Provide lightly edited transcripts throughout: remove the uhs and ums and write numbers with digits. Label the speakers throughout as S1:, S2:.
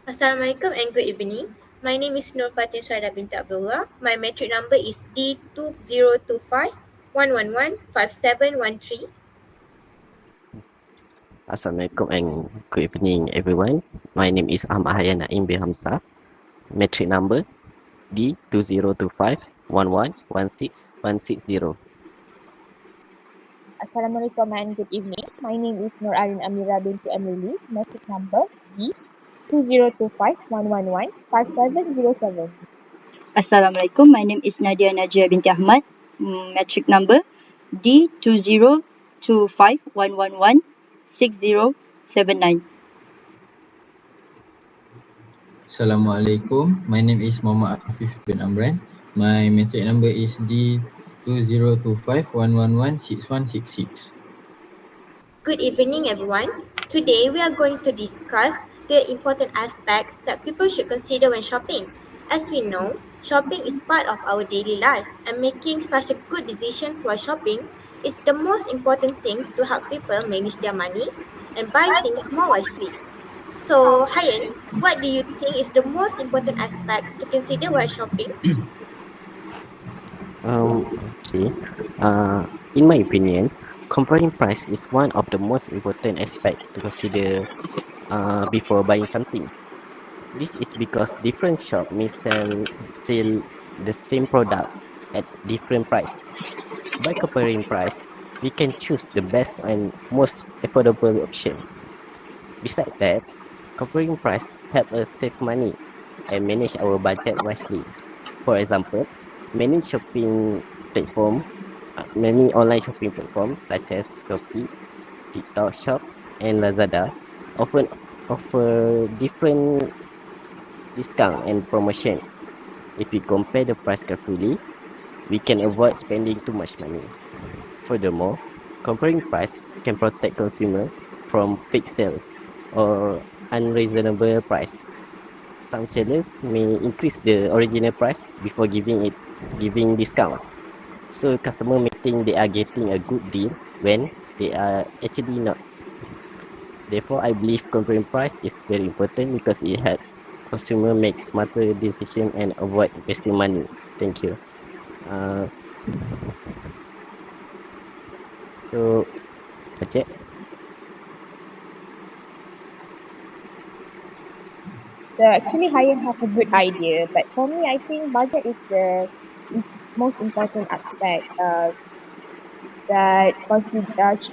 S1: Assalamualaikum and good evening. My name is Nur Fatin Syada binti Abdullah. My metric number is D2025115713.
S2: Assalamualaikum and good evening everyone. My name is Ahmad Hayyan Naim bin Hamzah. Metric number D2025111660.
S3: Assalamualaikum and good evening. My name is Nur Arin Amira binti Amrili. Message number B 2025111707.
S4: Assalamualaikum. My name is Nadia Najia binti Ahmad. Metric number D202511166079.
S5: Assalamualaikum. My name is Muhammad Afif bin Amran. My metric number is D2025111616.
S1: Good evening, everyone. Today we are going to discuss the important aspects that people should consider when shopping. As we know, shopping is part of our daily life, and making such a good decisions while shopping is the most important things to help people manage their money and buy things more wisely. So, Hayan, what do you think is the most important aspects to consider while shopping?
S2: Okay. In my opinion, comparing price is one of the most important aspects to consider before buying something. This is because different shops may sell the same product at different price. By comparing price, we can choose the best and most affordable option. Besides that, comparing price help us save money and manage our budget wisely. For example, many shopping many online shopping platforms such as Shopee, TikTok Shop, and Lazada often offer different discount and promotion. If we compare the price carefully, we can avoid spending too much money. Furthermore, comparing price can protect consumers from fake sales or unreasonable price. Some sellers may increase the original price before giving discounts. So customer may think they are getting a good deal when they are actually not. Therefore, I believe comparing price is very important because it helps consumer make smarter decision and avoid wasting money. Thank you. Uh, so that's it.
S3: So actually, Hayan have a good idea, but for me, I think budget is the most important aspect that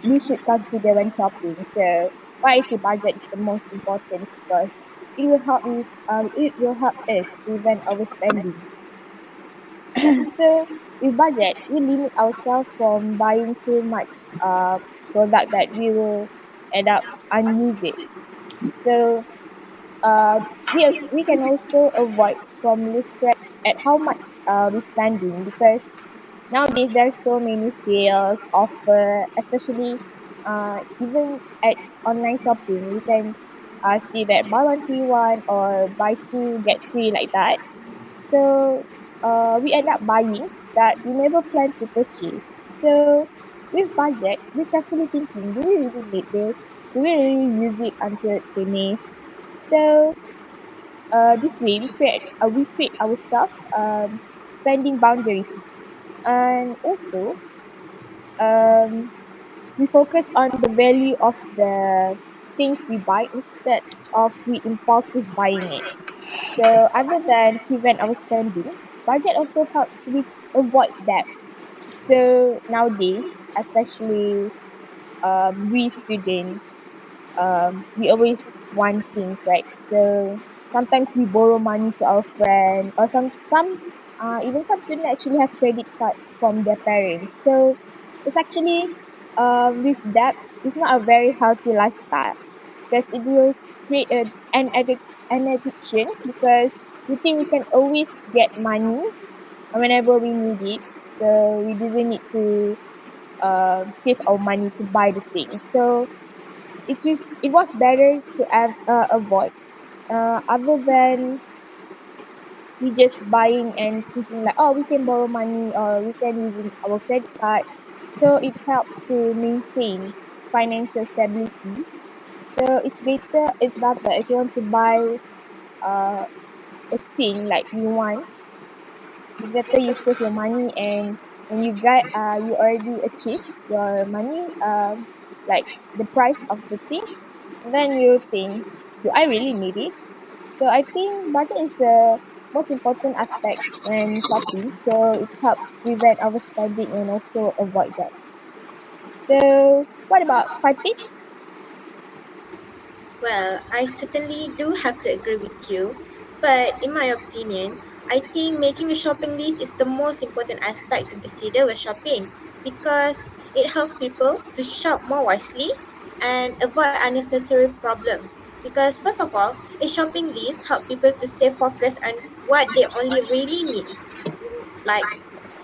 S3: we should consider when shopping. So why I say budget is the most important because it will help us prevent overspending. So with budget, we limit ourselves from buying too much uh, product that we will end up unuse it. So we can also avoid from looking at how much we spending because nowadays there's so many sales offer, especially even at online shopping. We can see that buy one free one or buy two get free like that. So we end up buying that we never planned to purchase. So with budget, we're carefully thinking, do we really need this? Do we really use it until it finished? So this way we create ourselves spending boundaries, and also um, we focus on the value of the things we buy instead of we impulsive buying it. So other than prevent our spending, budget also helps we avoid debt. So nowadays, especially we students, we always want things, right? So sometimes we borrow money to our friend, or even some students actually have credit card from their parents. So it's actually with that, it's not a very healthy lifestyle because it will create an addiction because we think we can always get money whenever we need it. So we didn't need to save our money to buy the thing. So it was better to avoid other than we just buying and thinking like, oh, we can borrow money or we can use our credit card. So it helps to maintain financial stability. So it's better if you want to buy uh a thing like you want, it's better you save your money, and when you already achieve your money, like the price of the thing, and then you think, do I really need it? So I think budget is the most important aspect when shopping. So it helps prevent overspending and also avoid that. So what about 5 tips?
S1: Well, I certainly do have to agree with you, but in my opinion, I think making a shopping list is the most important aspect to consider when shopping because it helps people to shop more wisely and avoid unnecessary problem. Because first of all, a shopping list helps people to stay focused on what they only really need, like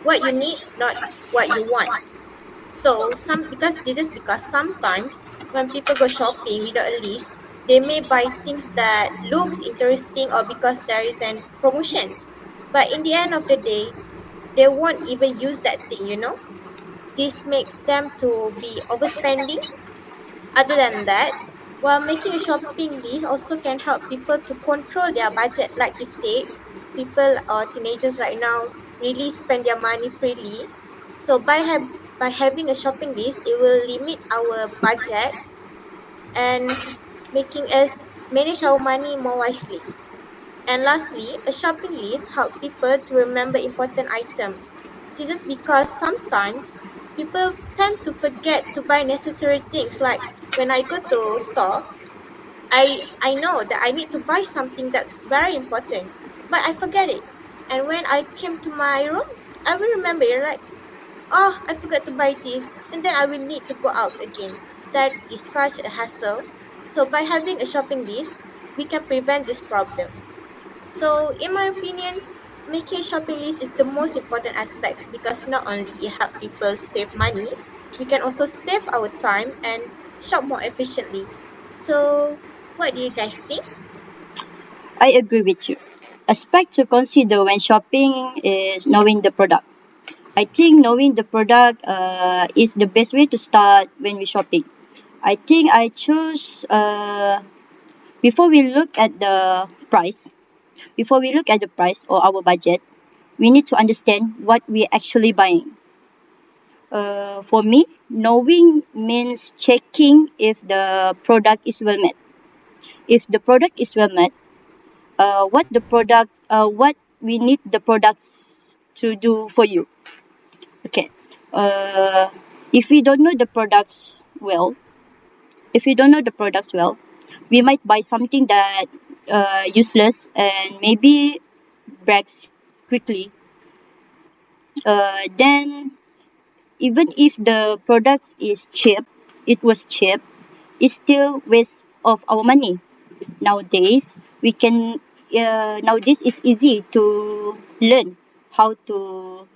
S1: what you need, not what you want. So because sometimes when people go shopping without a list, they may buy things that looks interesting or because there is an promotion. But in the end of the day, they won't even use that thing. This makes them to be overspending. Other than that, while making a shopping list also can help people to control their budget. Like you said, people or teenagers right now really spend their money freely. So by having a shopping list, it will limit our budget and making us manage our money more wisely. And lastly, a shopping list helps people to remember important items. This is because sometimes people tend to forget to buy necessary things like when I go to store, I know that I need to buy something that's very important, but I forget it. And when I came to my room, I will remember it like, oh, I forgot to buy this, and then I will need to go out again. That is such a hassle. So by having a shopping list, we can prevent this problem. So, in my opinion, making a shopping list is the most important aspect because not only it helps people save money, we can also save our time and shop more efficiently. So, what do you guys think?
S4: I agree with you. Aspect to consider when shopping is knowing the product. I think knowing the product is the best way to start when we shopping. I think I choose before we look at the price. Before we look at the price or our budget, we need to understand what we're actually buying. For me, knowing means checking if the product is well met. If the product is well met, what we need the products to do for you. Okay. Uh, if we don't know the products well, if we don't know the products well, we might buy something that useless and maybe breaks quickly. Then even if the products is cheap, it was cheap, it's still waste of our money. Nowadays, nowadays it's easy to learn how to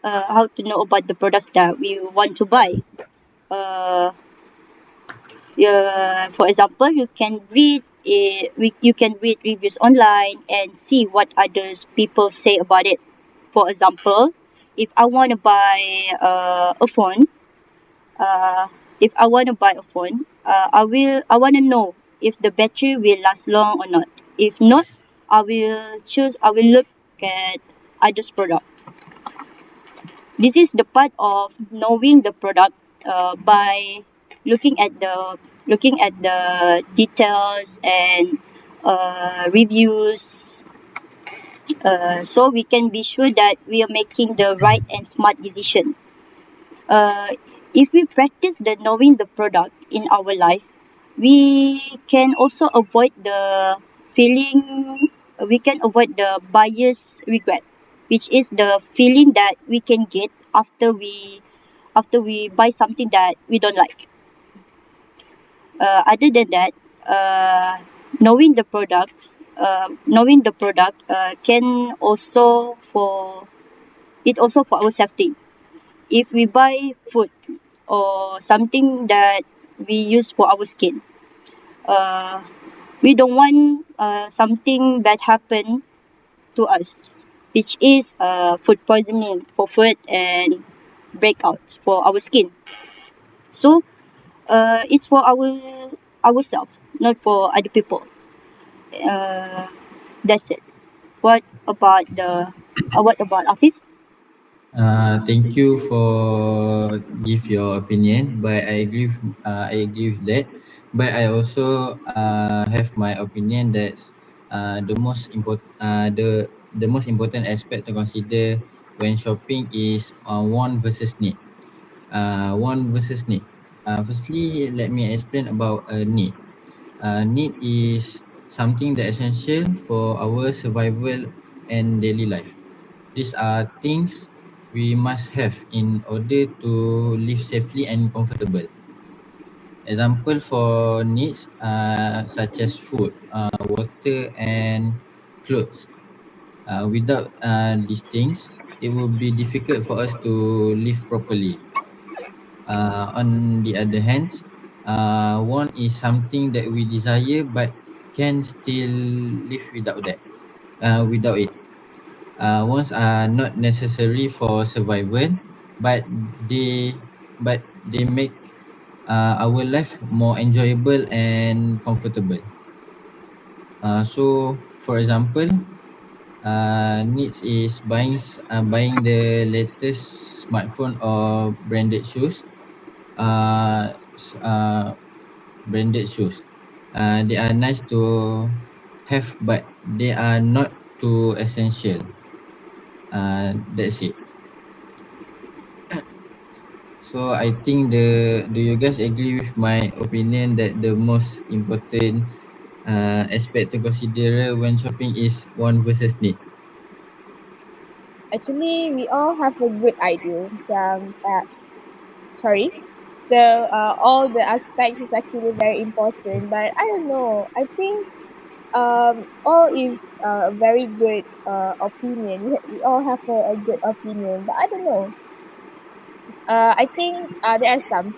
S4: how to know about the products that we want to buy. Uh, for example, you can read reviews online and see what others people say about it. For example, if I want to buy a phone, uh, if I want to buy a phone, I want to know if the battery will last long or not. If not, I will look at others product. This is the part of knowing the product by looking at the details and reviews, so we can be sure that we are making the right and smart decision. uh, if we practice the knowing the product in our life, we can also avoid the feeling we can avoid the buyer's regret, which is the feeling that we can get after we buy something that we don't like. Other than that, knowing the product can also for it also for our safety. If we buy food or something that we use for our skin, uh, we don't want something bad happen to us, which is food poisoning for food and breakouts for our skin. So it's for ourselves, not for other people. That's it. What about Afif?
S5: Thank you for give your opinion, but I agree with that. But I also have my opinion that the most important aspect to consider when shopping is want versus need. Want versus need. Firstly, let me explain about a need. Need is something that essential for our survival and daily life. These are things we must have in order to live safely and comfortable. Example for needs such as food, water, and clothes. Without these things, it will be difficult for us to live properly. On the other hand, want is something that we desire but can still live without it. Wants are not necessary for survival, but they they make our life more enjoyable and comfortable. So, for example, needs is buying the latest smartphone or branded shoes. They are nice to have, but they are not too essential. That's it. So I think do you guys agree with my opinion that the most important aspect to consider when shopping is want versus need?
S3: Actually, we all have a good idea. Sorry. So all the aspects is actually very important, but I don't know. I think all is a very good opinion. We all have a good opinion, but I don't know. I think there are some.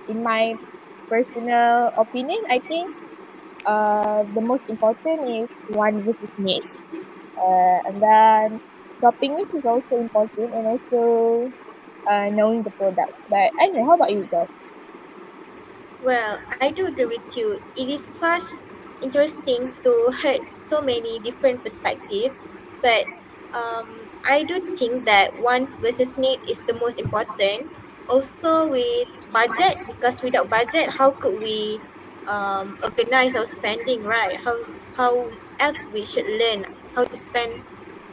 S3: In my personal opinion, I think the most important is one versus need. And then shopping is also important, and also knowing the product. But I don't know. How about you guys?
S1: Well, I do agree with you. It is such interesting to hear so many different perspectives, but I do think that wants versus need is the most important. Also with budget, because without budget, how could we organize our spending, right? How else we should learn how to spend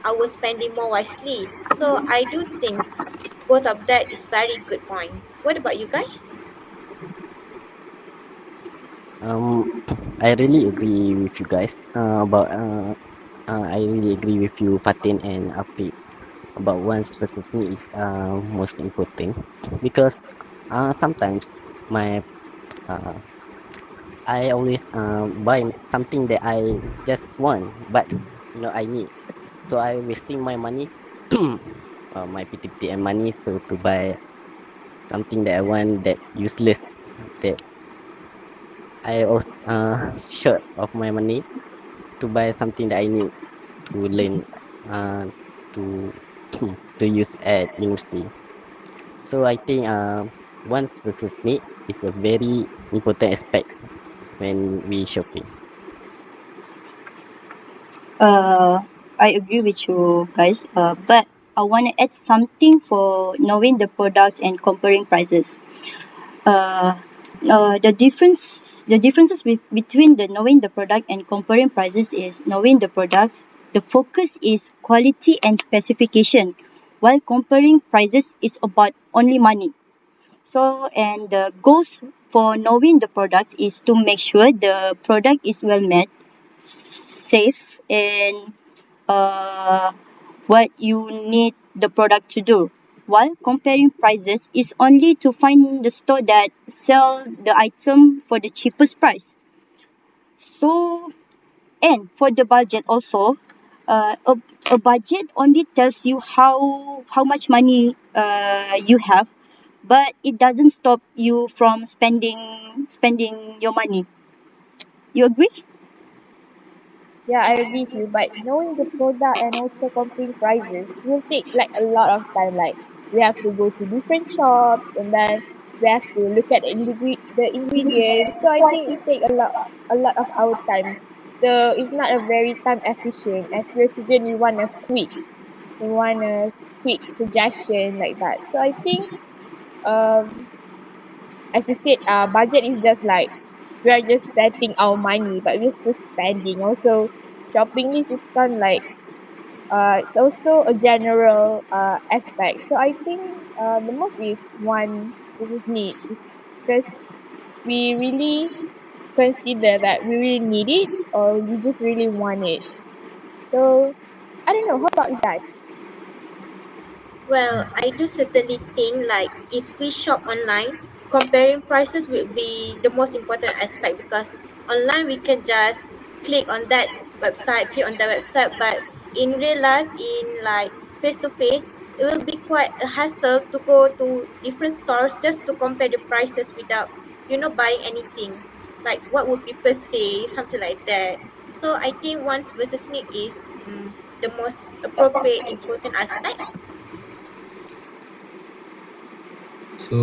S1: our spending more wisely. So I do think both of that is very good point. What about you guys?
S2: Um, I really agree with you guys about I really agree with you, Fatin and Afiq, about wants versus need is most important because sometimes my uh, I always buy something that I just want, but I need. So I wasting my money, my PTPM money, so to buy something that I want that useless. That I also short of my money to buy something that I need to learn uh, to to use at university. So I think wants versus needs is a very important aspect when we shopping.
S4: Uh, I agree with you guys. But I want to add something for knowing the products and comparing prices. Uh, between the knowing the product and comparing prices is knowing the products. The focus is quality and specification, while comparing prices is about only money. So, and the goals for knowing the products is to make sure the product is well made, safe, and uh, what you need the product to do. While comparing prices is only to find the store that sell the item for the cheapest price. So, and for the budget also, a budget only tells you how much money you have, but it doesn't stop you from spending your money. You agree?
S3: Yeah, I agree with you. But knowing the product and also comparing prices will take like a lot of time. Like we have to go to different shops, and then we have to look at the ingredients. So I think it take a lot of our time. So it's not a very time efficient. As we're student, we want a quick suggestion like that. So I think, um, as you said, budget is just like we are just setting our money, but we're still spending. Also, shopping list is kind of like it's also a general aspect. So I think the most is one versus need because we really consider that we really need it or we just really want it. So I don't know. How about you guys?
S1: Well, I do certainly think like if we shop online, comparing prices will be the most important aspect because online we can just click on that website, but in real life, in like face to face, it will be quite a hassle to go to different stores just to compare the prices without buying anything. Like what would people say, something like that. So I think wants versus need is the most appropriate important aspect.
S5: So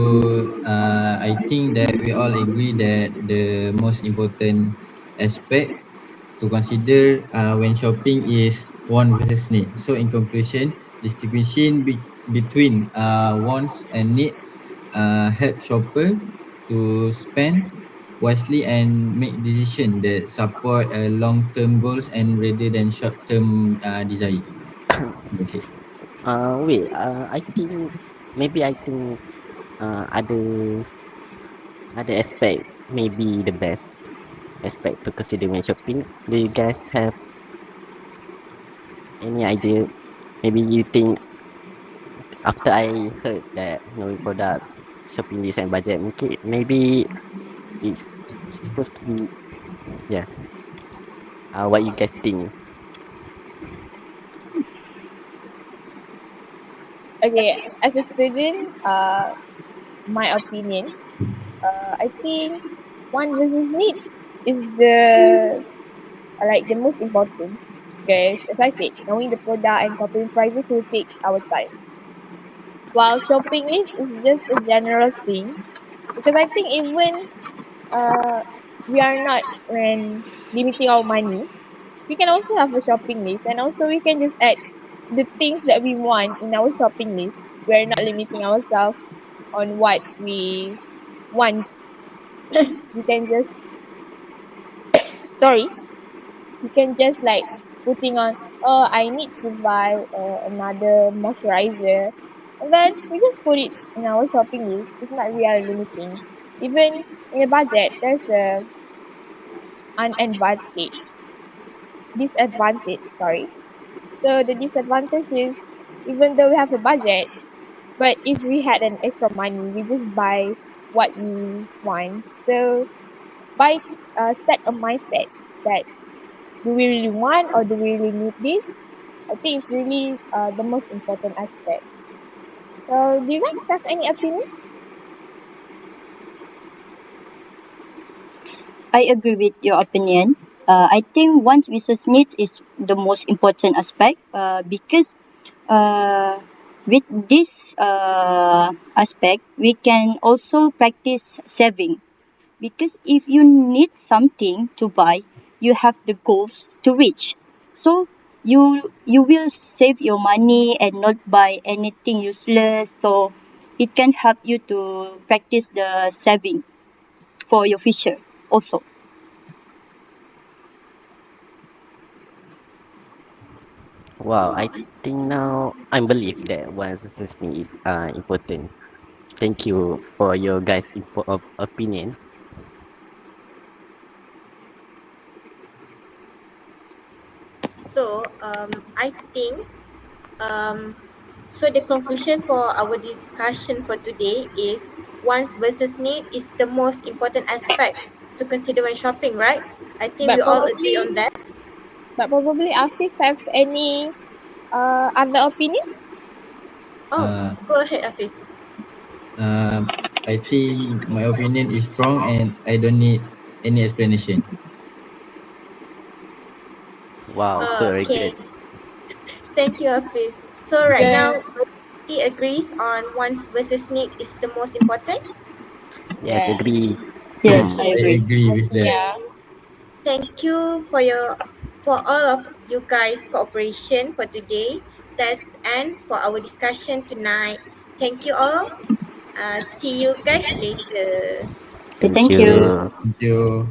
S5: I think that we all agree that the most important aspect to consider when shopping is want versus need. So in conclusion, distinguishing between wants and need help shopper to spend wisely and make decision that support long-term goals and rather than short-term desire. That's it.
S2: Wait, I think maybe I think other aspect maybe the best aspect to consider when shopping. Do you guys have any idea? Maybe you think after I heard that knowing product, shopping list and budget, okay, maybe it's supposed to be yeah. What you guys think?
S3: Okay, as a student, my opinion, I think one versus need is the like the most important because as I said, knowing the product and comparing prices will take our time. While shopping list is just a general thing because I think even uh we are not when limiting our money, we can also have a shopping list and also we can just add the things that we want in our shopping list. We're not limiting ourselves on what we want. We can just sorry you can just like putting on, oh, I need to buy another moisturizer, and then we just put it in our shopping list. It's not really limiting. Even in a budget there's an advantage disadvantage, sorry. So the disadvantage is, even though we have a budget, but if we had an extra money we just buy what we want. So by set a mindset that do we really want or do we really need this, I think it's really the most important aspect. So, do you guys have any opinion?
S4: I agree with your opinion. I think one's business needs is the most important aspect because uh, with this aspect, we can also practice saving. Because if you need something to buy, you have the goals to reach. So you will save your money and not buy anything useless. So it can help you to practice the saving for your future also.
S2: Wow, I think now I believe that one listening is important. Thank you for your guys' opinion.
S1: So I think um, so the conclusion for our discussion for today is wants versus need is the most important aspect to consider when shopping, right? I think we
S3: But
S1: all agree
S3: probably,
S1: on that.
S3: Afif have any other opinion.
S1: Oh,
S5: Uh,
S1: go ahead, Afif.
S5: uh, I think my opinion is strong and I don't need any explanation.
S2: Wow, so very good.
S1: Okay, thank you, Afif. So right
S3: The
S1: now, he agrees on wants versus need is the most important.
S2: Yes,
S3: yeah,
S2: agree.
S4: Yes, I
S5: Yes,
S1: Okay,
S5: I
S4: agree.
S5: agree with that.
S3: yeah.
S1: Thank you for all of you guys' cooperation for today. That ends for our discussion tonight. Thank you all. See you guys later.
S2: Thank
S4: Thank you.
S2: you.
S5: Thank you.